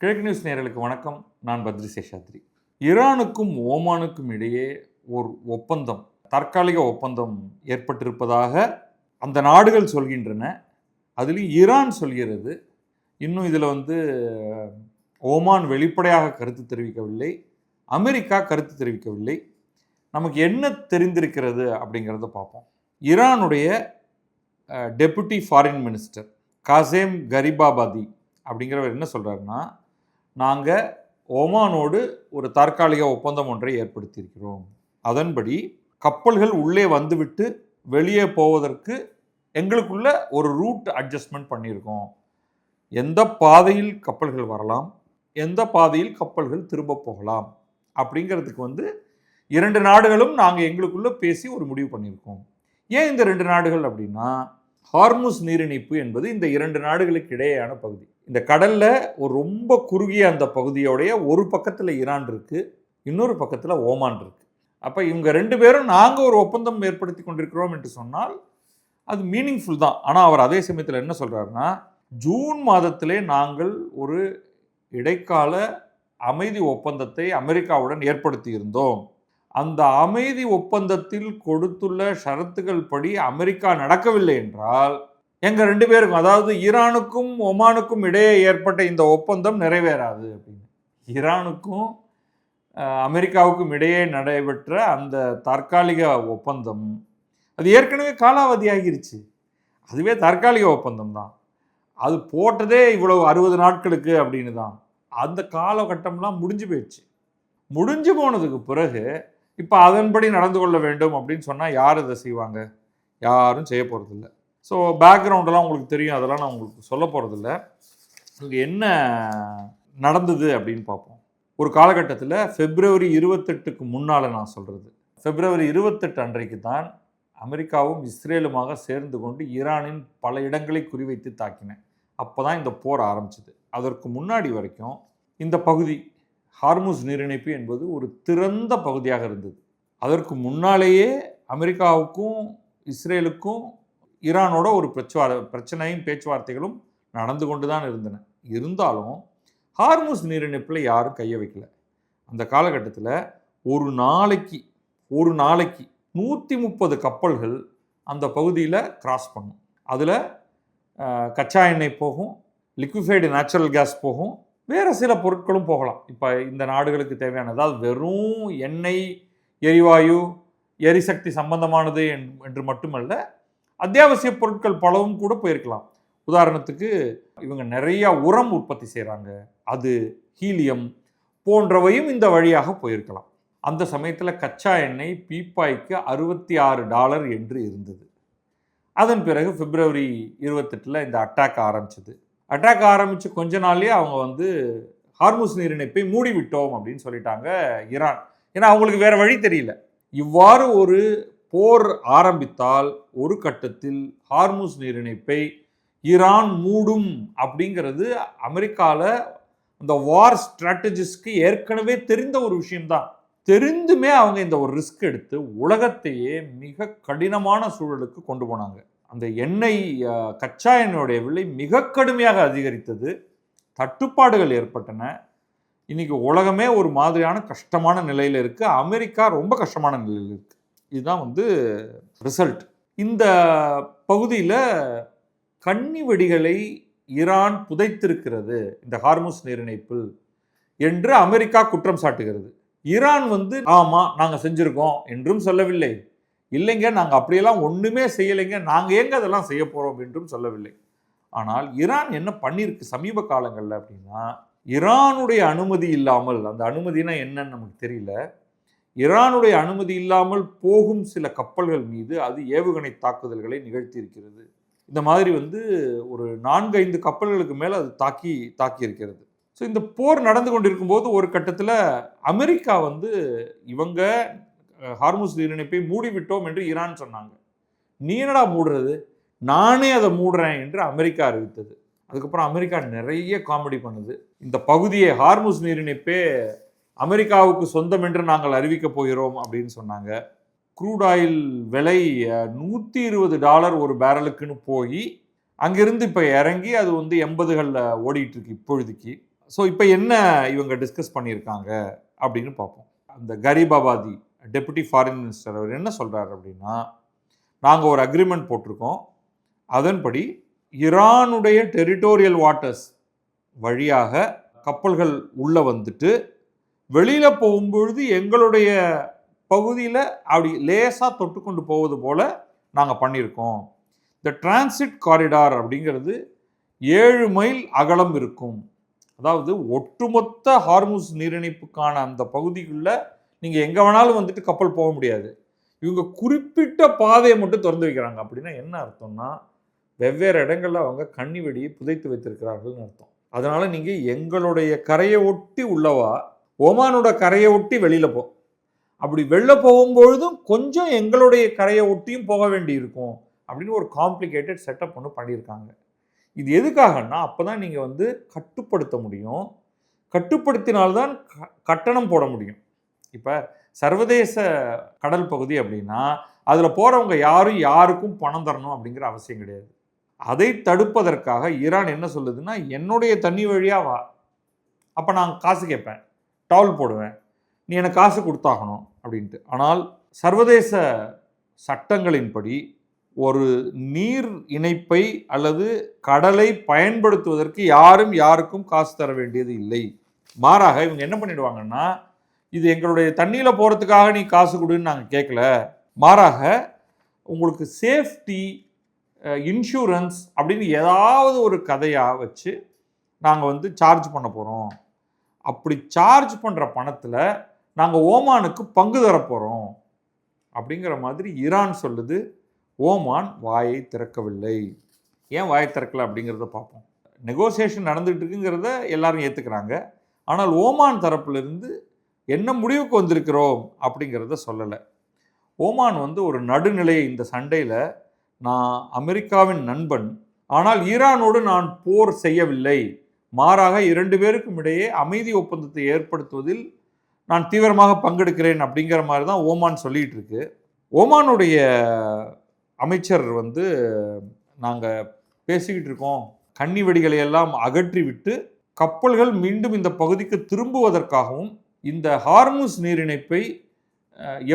கிழக்கு நியூஸ் நேயர்களுக்கு வணக்கம். நான் பத்ரி சேஷாத்ரி. ஈரானுக்கும் ஓமானுக்கும் இடையே ஒரு ஒப்பந்தம், தற்காலிக ஒப்பந்தம் ஏற்பட்டிருப்பதாக அந்த நாடுகள் சொல்கின்றன. அதுலேயும் ஈரான் சொல்கிறது. இன்னும் இதில் ஓமான் வெளிப்படையாக கருத்து தெரிவிக்கவில்லை, அமெரிக்கா கருத்து தெரிவிக்கவில்லை. நமக்கு என்ன தெரிந்திருக்கிறது அப்படிங்கிறத பார்ப்போம். ஈரானுடைய டெபுட்டி ஃபாரின் மினிஸ்டர் காசேம் கரிபாபாதி அப்படிங்கிறவர் என்ன சொல்கிறாருன்னா, நாங்கள் ஓமானோடு ஒரு தற்காலிக ஒப்பந்தம் ஒன்றை ஏற்படுத்தியிருக்கிறோம். அதன்படி கப்பல்கள் உள்ளே வந்துவிட்டு வெளியே போவதற்கு எங்களுக்குள்ள ஒரு ரூட் அட்ஜஸ்ட்மெண்ட் பண்ணியிருக்கோம். எந்த பாதையில் கப்பல்கள் வரலாம், எந்த பாதையில் கப்பல்கள் திரும்ப போகலாம் அப்படிங்கிறதுக்கு இரண்டு நாடுகளும் நாங்கள் எங்களுக்குள்ள பேசி ஒரு முடிவு பண்ணியிருக்கோம். ஏன் இந்த ரெண்டு நாடுகள் அப்படின்னா, ஹார்முஸ் நீரிணைப்பு என்பது இந்த இரண்டு நாடுகளுக்கு இடையேயான பகுதி. இந்த கடலில் ஒரு ரொம்ப குறுகிய அந்த பகுதியோடைய ஒரு பக்கத்தில் ஈரான் இருக்குது, இன்னொரு பக்கத்தில் ஓமான் இருக்குது. அப்போ இவங்க ரெண்டு பேரும் நாங்கள் ஒரு ஒப்பந்தம் ஏற்படுத்தி கொண்டிருக்கிறோம் என்று சொன்னால் அது மீனிங்ஃபுல் தான். ஆனால் அவர் அதே சமயத்தில் என்ன சொல்கிறாருன்னா, ஜூன் மாதத்திலே நாங்கள் ஒரு இடைக்கால அமைதி ஒப்பந்தத்தை அமெரிக்காவுடன் ஏற்படுத்தி இருந்தோம். அந்த அமைதி ஒப்பந்தத்தில் கொடுத்துள்ள ஷரத்துகள் படி அமெரிக்கா நடக்கவில்லை என்றால் எங்கள் ரெண்டு பேருக்கும், அதாவது ஈரானுக்கும் ஒமானுக்கும் இடையே ஏற்பட்ட இந்த ஒப்பந்தம் நிறைவேறாது அப்படின்னு. ஈரானுக்கும் அமெரிக்காவுக்கும் இடையே நடைபெற்ற அந்த தற்காலிக ஒப்பந்தம் அது ஏற்கனவே காலாவதியாகிருச்சு. அதுவே தற்காலிக ஒப்பந்தம் தான். அது போட்டதே இவ்வளவு 60 நாட்களுக்கு அப்படின்னு தான். அந்த காலகட்டம்லாம் முடிஞ்சு போயிடுச்சு. முடிஞ்சு போனதுக்கு பிறகு இப்போ அதன்படி நடந்து கொள்ள வேண்டும் அப்படின்னு சொன்னால் யார் இதை செய்வாங்க? யாரும் செய்ய போகிறதில்ல. ஸோ பேக்ரவுண்டெல்லாம் உங்களுக்கு தெரியும், அதெல்லாம் நான் உங்களுக்கு சொல்ல போகிறதில்ல. இங்கே என்ன நடந்தது அப்படின்னு பார்ப்போம். ஒரு காலகட்டத்தில் February 28க்கு முன்னால் நான் சொல்கிறது, February 28 அன்றைக்கு தான் அமெரிக்காவும் இஸ்ரேலுமாக சேர்ந்து கொண்டு ஈரானின் பல இடங்களை குறிவைத்து தாக்கினேன். அப்போ தான் இந்த போர் ஆரம்பிச்சது. அதற்கு முன்னாடி வரைக்கும் இந்த பகுதி ஹார்முஸ் நீரிணைப்பு என்பது ஒரு திறந்த பகுதியாக இருந்தது. அதற்கு முன்னாலேயே அமெரிக்காவுக்கும் இஸ்ரேலுக்கும் ஈரானோட ஒரு பிரச்சனையும் பேச்சுவார்த்தைகளும் நடந்து கொண்டு தான் இருந்தன. இருந்தாலும் ஹார்முஸ் நீரிணைப்பில் யாரும் கையை வைக்கல. அந்த காலகட்டத்தில் ஒரு நாளைக்கு 130 கப்பல்கள் அந்த பகுதியில் கிராஸ் பண்ணும். அதில் கச்சா எண்ணெய் போகும், லிக்விஃபைடு நேச்சுரல் கேஸ் போகும், வேறு சில பொருட்களும் போகலாம். இப்போ இந்த நாடுகளுக்கு தேவையான, அதாவது வெறும் எண்ணெய், எரிவாயு, எரிசக்தி சம்பந்தமானது என்று மட்டுமல்ல, அத்தியாவசிய பொருட்கள் பலவும் கூட போயிருக்கலாம். உதாரணத்துக்கு இவங்க நிறைய உரம் உற்பத்தி செய்கிறாங்க, அது ஹீலியம் போன்றவையும் இந்த வழியாக போயிருக்கலாம். அந்த சமயத்தில் கச்சா எண்ணெய் பீப்பாய்க்கு $66 என்று இருந்தது. அதன் பிறகு February 28 இந்த அட்டாக் ஆரம்பிச்சது. அட்டாக் ஆரம்பித்து கொஞ்ச நாள்லேயே அவங்க ஹார்முஸ் நீரிணைப்பை மூடிவிட்டோம் அப்படின்னு சொல்லிட்டாங்க ஈரான். ஏன்னா அவங்களுக்கு வேறு வழி தெரியல. இவ்வாறு ஒரு போர் ஆரம்பித்தால் ஒரு கட்டத்தில் ஹார்முஸ் நீரிணைப்பை ஈரான் மூடும் அப்படிங்கிறது அமெரிக்காவில் அந்த வார் ஸ்ட்ராட்டஜிஸ்க்கு ஏற்கனவே தெரிந்த ஒரு விஷயம்தான். தெரிந்துமே அவங்க இந்த ஒரு ரிஸ்க் எடுத்து உலகத்தையே மிக கடினமான சூழலுக்கு கொண்டு போனாங்க. அந்த எண்ணெய், கச்சா எண்ணெயோடைய விலை மிக கடுமையாக அதிகரித்தது, தட்டுப்பாடுகள் ஏற்பட்டன. இன்னைக்கு உலகமே ஒரு மாதிரியான கஷ்டமான நிலையில் இருக்குது. அமெரிக்கா ரொம்ப கஷ்டமான நிலையில் இருக்குது. இதுதான் ரிசல்ட். இந்த பகுதியில் கன்னி வெடிகளை ஈரான் புதைத்திருக்கிறது இந்த ஹார்முஸ் நீரிணைப்பில் என்று அமெரிக்கா குற்றம் சாட்டுகிறது. ஈரான் ஆமாம் நாங்கள் செஞ்சுருக்கோம் என்றும் சொல்லவில்லை, இல்லைங்க நாங்கள் அப்படியெல்லாம் ஒன்றுமே செய்யலைங்க, நாங்கள் எங்கே அதெல்லாம் செய்ய போகிறோம் என்றும் சொல்லவில்லை. ஆனால் ஈரான் என்ன பண்ணியிருக்கு சமீப காலங்களில் அப்படின்னா, ஈரானுடைய அனுமதி இல்லாமல், அந்த அனுமதினா என்னன்னு நமக்கு தெரியல, ஈரானுடைய அனுமதி இல்லாமல் போகும் சில கப்பல்கள் மீது அது ஏவுகணை தாக்குதல்களை நிகழ்த்தி இருக்கிறது. இந்த மாதிரி ஒரு 4-5 கப்பல்களுக்கு மேலே அது தாக்கி இருக்கிறது. ஸோ இந்த போர் நடந்து கொண்டிருக்கும் போது ஒரு கட்டத்தில் அமெரிக்கா இவங்க ஹார்முஸ் நீரிணைப்பை மூடிவிட்டோம் என்று ஈரான் சொன்னாங்க. நீ என்னடா மூடுறது, நானே அதை மூடுறேன் என்று அமெரிக்கா அறிவித்தது. அதுக்கப்புறம் அமெரிக்கா நிறைய காமெடி பண்ணுது. இந்த பகுதியை, ஹார்முஸ் நீரிணைப்பே அமெரிக்காவுக்கு சொந்தம் என்று நாங்கள் அறிவிக்க போகிறோம் அப்படின்னு சொன்னாங்க. க்ரூட் ஆயில் விலை $120 ஒரு பேரலுக்குன்னு போய் அங்கிருந்து இப்போ இறங்கி அது 80களில் ஓடிட்டு இருக்கு இப்பொழுதுக்கு. ஸோ இப்போ என்ன இவங்க டிஸ்கஸ் பண்ணியிருக்காங்க அப்படின்னு பார்ப்போம். அந்த kharif Abadi deputy foreign minister அவர் என்ன சொல்கிறார் அப்படின்னா, நாங்கள் ஒரு அக்ரிமெண்ட் போட்டிருக்கோம், அதன்படி ஈரானுடைய டெரிட்டோரியல் வாட்டர்ஸ் வழியாக கப்பல்கள் உள்ளே வந்துட்டு வெளியில் போகும்பொழுது எங்களுடைய பகுதியில் அப்படி லேசாக தொட்டு கொண்டு போவது போல் நாங்கள் பண்ணியிருக்கோம். இந்த டிரான்சிட் காரிடார் அப்படிங்கிறது 7 மைல் அகலம் இருக்கும். அதாவது ஒட்டுமொத்த ஹார்முஸ் நீரிணைப்புக்கான அந்த பகுதிக்குள்ளே நீங்கள் எங்கே வேணாலும் வந்துட்டு கப்பல் போக முடியாது. இவங்க குறிப்பிட்ட பாதையை மட்டும் திறந்து வைக்கிறாங்க. அப்படின்னா என்ன அர்த்தம்னா, வெவ்வேறு இடங்களில் அவங்க கன்னி வெடியை புதைத்து வைத்திருக்கிறார்கள்னு அர்த்தம். அதனால் நீங்கள் எங்களுடைய கரையை ஒட்டி உள்ளவா, ஓமானோட கரையை ஒட்டி வெளியில் போ, அப்படி வெளில போகும்பொழுதும் கொஞ்சம் எங்களுடைய கரையை ஒட்டியும் போக வேண்டி இருக்கும் அப்படின்னு ஒரு காம்ப்ளிகேட்டட் செட்டப் ஒன்று பண்ணியிருக்காங்க. இது எதுக்காகன்னா, அப்போ தான் நீங்கள் வந்து கட்டுப்படுத்த முடியும். கட்டுப்படுத்தினால்தான் கட்டணம் போட முடியும். இப்போ சர்வதேச கடல் பகுதி அப்படின்னா அதில் போகிறவங்க யாரும் யாருக்கும் பணம் தரணும் அப்படிங்கிற அவசியம் கிடையாது. அதை தடுப்பதற்காக ஈரான் என்ன சொல்லுதுன்னா, என்னுடைய தண்ணி வழியாக வா, அப்போ நான் காசு கேட்பேன், டால் போடுவேன், நீ எனக்கு காசு கொடுத்தாகணும் அப்படின்ட்டு. ஆனால் சர்வதேச சட்டங்களின்படி ஒரு நீர் இணைப்பை அல்லது கடலை பயன்படுத்துவதற்கு யாரும் யாருக்கும் காசு தர வேண்டியது இல்லை. மாறாக இவங்க என்ன பண்ணிடுவாங்கன்னா, இது எங்களுடைய தண்ணியில் போகிறதுக்காக நீ காசு கொடுன்னு நாங்கள் கேட்கல, மாறாக உங்களுக்கு சேஃப்டி இன்சூரன்ஸ் அப்படின்னு ஏதாவது ஒரு கதையாக வச்சு நாங்கள் வந்து சார்ஜ் பண்ண போகிறோம். அப்படி சார்ஜ் பண்ணுற பணத்தில் நாங்கள் ஓமானுக்கு பங்கு தரப்போகிறோம் அப்படிங்கிற மாதிரி ஈரான் சொல்லுது. ஓமான் வாயை திறக்கவில்லை. ஏன் வாயை திறக்கலை அப்படிங்கிறத பார்ப்போம். நெகோசியேஷன் நடந்துகிட்டு இருக்குங்கிறத எல்லாரும் ஏற்றுக்கிறாங்க. ஆனால் ஓமான் தரப்பிலிருந்து என்ன முடிவுக்கு வந்திருக்கிறோம் அப்படிங்கிறத சொல்லலை. ஓமான் வந்து ஒரு நடுநிலையை, இந்த சண்டையில் நான் அமெரிக்காவின் நண்பன், ஆனால் ஈரானோடு நான் போர் செய்யவில்லை, மாறாக 2 பேருக்கும் இடையே அமைதி ஒப்பந்தத்தை ஏற்படுத்துவதில் நான் தீவிரமாக பங்கெடுக்கிறேன் அப்படிங்கிற மாதிரி தான் ஓமான் சொல்லிகிட்டு இருக்கு. ஓமானுடைய அமைச்சர் வந்து, நாங்கள் பேசிக்கிட்டு இருக்கோம், கன்னி வெடிகளை எல்லாம் அகற்றி விட்டு கப்பல்கள் மீண்டும் இந்த பகுதிக்கு திரும்புவதற்காகவும் இந்த ஹார்முஸ் நீரிணைப்பை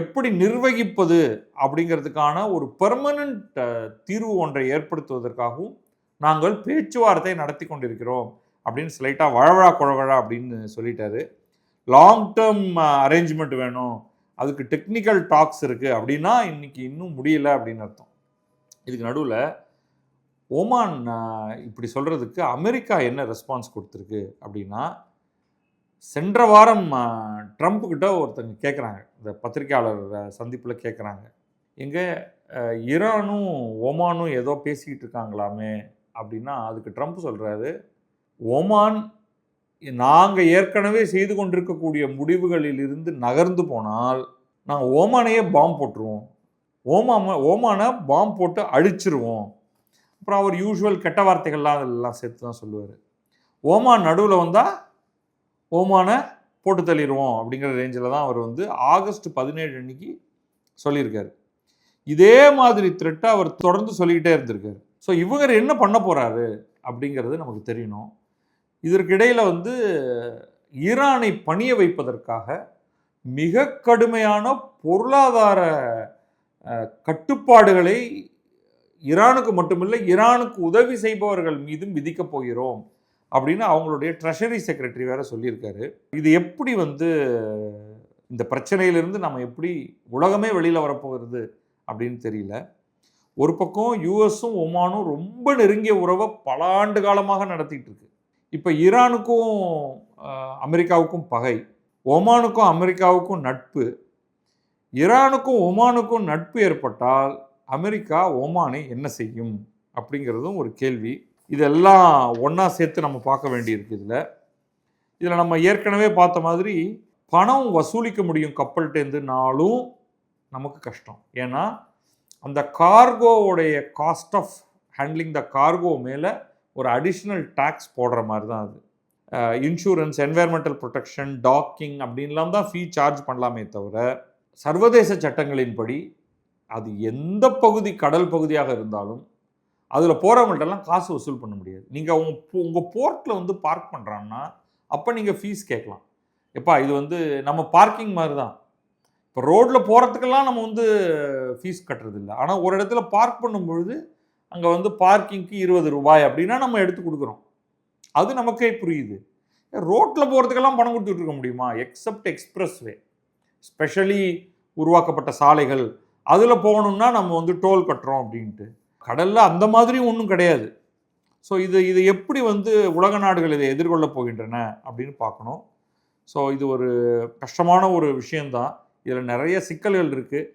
எப்படி நிர்வகிப்பது அப்படிங்கிறதுக்கான ஒரு பெர்மனன்ட் தீர்வு ஒன்றை ஏற்படுத்துவதற்காகவும் நாங்கள் பேச்சுவார்த்தை நடத்தி கொண்டிருக்கிறோம் அப்படின்னு ஸ்லைட்டாக வழவழா குழவழா அப்படின்னு சொல்லிட்டாரு. லாங் டேர்ம் அரேஞ்ச்மெண்ட் வேணும், அதுக்கு டெக்னிக்கல் டாக்ஸ் இருக்குது அப்படின்னா இன்னைக்கு இன்னும் முடியலை அப்படின்னு அர்த்தம். இதுக்கு நடுவில் ஓமான் இப்படி சொல்கிறதுக்கு அமெரிக்கா என்ன ரெஸ்பான்ஸ் கொடுத்துருக்கு அப்படின்னா, சென்ற வாரம் ட்ரம்ப்கிட்ட ஒருத்தங்க கேட்குறாங்க, இந்த பத்திரிகையாளர் சந்திப்பில் கேட்குறாங்க, எங்கே ஈரானும் ஓமானும் ஏதோ பேசிக்கிட்டு இருக்காங்களாமே அப்படின்னா, அதுக்கு ட்ரம்ப் சொல்கிறாரு, ஓமான் நாங்கள் ஏற்கனவே செய்து கொண்டிருக்கக்கூடிய முடிவுகளில் இருந்து நகர்ந்து போனால் நாங்கள் ஓமானையே பாம்பு போட்டுருவோம், ஓமானை பாம்பு போட்டு அழிச்சிருவோம். அப்புறம் அவர் யூஸ்வல் கெட்ட வார்த்தைகள்லாம் அதெல்லாம் சேர்த்து தான் சொல்லுவார். ஓமான் நடுவில் வந்தால் ஓமானை போட்டு தள்ளிடுவோம் அப்படிங்கிற ரேஞ்சில் தான் அவர் வந்து ஆகஸ்ட் 17 அன்னைக்கு சொல்லியிருக்காரு. இதே மாதிரி த்ரெட்டை அவர் தொடர்ந்து சொல்லிக்கிட்டே இருந்திருக்காரு. ஸோ இவர் என்ன பண்ண போகிறாரு அப்படிங்கிறது நமக்கு தெரியணும். இதற்கிடையில் வந்து ஈரானை பணிய வைப்பதற்காக மிக கடுமையான பொருளாதார கட்டுப்பாடுகளை ஈரானுக்கு மட்டுமில்லை, ஈரானுக்கு உதவி செய்பவர்கள் மீதும் விதிக்கப் போகிறோம் அப்படின்னு அவங்களுடைய ட்ரெஷரி செக்ரட்டரி வேற சொல்லியிருக்காரு. இது எப்படி வந்து இந்த பிரச்சனையிலிருந்து நம்ம எப்படி உலகமே வெளியில் வரப்போகிறது அப்படின்னு தெரியல. ஒரு பக்கம் யூஎஸும் ஒமானும் ரொம்ப நெருங்கிய உறவை பல ஆண்டு காலமாக நடத்திட்டு இருக்கு. இப்போ ஈரானுக்கும் அமெரிக்காவுக்கும் பகை, ஒமானுக்கும் அமெரிக்காவுக்கும் நட்பு. ஈரானுக்கும் ஒமானுக்கும் நட்பு ஏற்பட்டால் அமெரிக்கா ஒமானை என்ன செய்யும் அப்படிங்கிறதும் ஒரு கேள்வி. இதெல்லாம் ஒன்றா சேர்த்து நம்ம பார்க்க வேண்டியிருக்கு. இதில் நம்ம ஏற்கனவே பார்த்த மாதிரி பணம் வசூலிக்க முடியும் கப்பல்கிட்டேருந்துனாலும் நமக்கு கஷ்டம். ஏன்னா அந்த கார்கோவுடைய cost of handling the cargo மேலே ஒரு அடிஷ்னல் டேக்ஸ் போடுற மாதிரி தான் அது. இன்சூரன்ஸ், என்வைரன்மெண்டல் ப்ரொடெக்ஷன், டாக்கிங் அப்படின்லாம் தான் ஃபீ சார்ஜ் பண்ணலாமே தவிர சர்வதேச சட்டங்களின்படி அது எந்த பகுதி கடல் பகுதியாக இருந்தாலும் அதில் போகிறவங்கள்ட்டெல்லாம் காசு வசூல் பண்ண முடியாது. நீங்கள் உங்கள் போர்ட்டில் வந்து பார்க் பண்ணுறான்னா அப்போ நீங்கள் ஃபீஸ் கேட்கலாம். எப்பா இது வந்து நம்ம பார்க்கிங் மாதிரி தான். இப்போ ரோட்டில் போகிறதுக்கெல்லாம் நம்ம வந்து ஃபீஸ் கட்டுறதில்ல. ஆனால் ஒரு இடத்துல பார்க் பண்ணும்பொழுது அங்கே வந்து பார்க்கிங்க்கு 20 ரூபாய் அப்படின்னா நம்ம எடுத்து கொடுக்குறோம். அது நமக்கே புரியுது. ரோட்டில் போகிறதுக்கெல்லாம் பணம் கொடுத்துட்டு இருக்க முடியுமா? எக்ஸப்ட் எக்ஸ்பிரஸ் வே, ஸ்பெஷலி உருவாக்கப்பட்ட சாலைகள், அதில் போகணும்னா நம்ம வந்து டோல் கட்டுறோம் அப்படின்ட்டு. கடலில் அந்த மாதிரி ஒன்றும் கிடையாது. ஸோ இது எப்படி வந்து உலக நாடுகள் இதை எதிர்கொள்ள போகின்றன அப்படின்னு பார்க்கணும். ஸோ இது ஒரு கஷ்டமான ஒரு விஷயந்தான். இதில் நிறைய சிக்கல்கள் இருக்குது.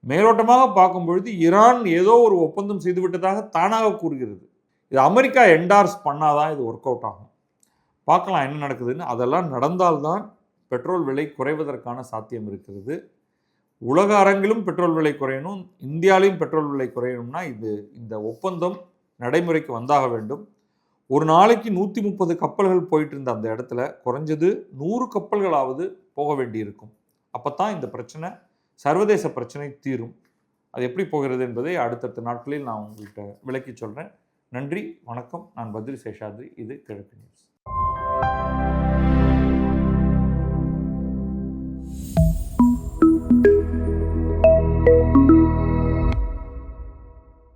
மேலோட்டமாக பார்க்கும்பொழுது ஈரான் ஏதோ ஒரு ஒப்பந்தம் செய்துவிட்டதாக தானாக கூறுகிறது. இது அமெரிக்கா என்டார்ஸ் பண்ணாதான் இது ஒர்க் அவுட் ஆகும். பார்க்கலாம் என்ன நடக்குதுன்னு. அதெல்லாம் நடந்தால்தான் பெட்ரோல் விலை குறைவதற்கான சாத்தியம் இருக்கிறது. உலக அரங்கிலும் பெட்ரோல் விலை குறையணும், இந்தியாவிலும் பெட்ரோல் விலை குறையணும்னா இந்த ஒப்பந்தம் நடைமுறைக்கு வந்தாக வேண்டும். ஒரு நாளைக்கு 130 கப்பல்கள் போயிட்டு இருந்த அந்த இடத்துல குறைஞ்சது 100 கப்பல்களாவது போக வேண்டியிருக்கும். அப்போ தான் இந்த பிரச்சனை, சர்வதேச பிரச்சனை தீரும். அது எப்படி போகிறது என்பதை அடுத்தடுத்த நாட்களில் நான் உங்கள்கிட்ட விளக்கி சொல்கிறேன். நன்றி, வணக்கம். நான் பத்ரி சேஷாத்ரி. இது கிழக்கு நியூஸ்.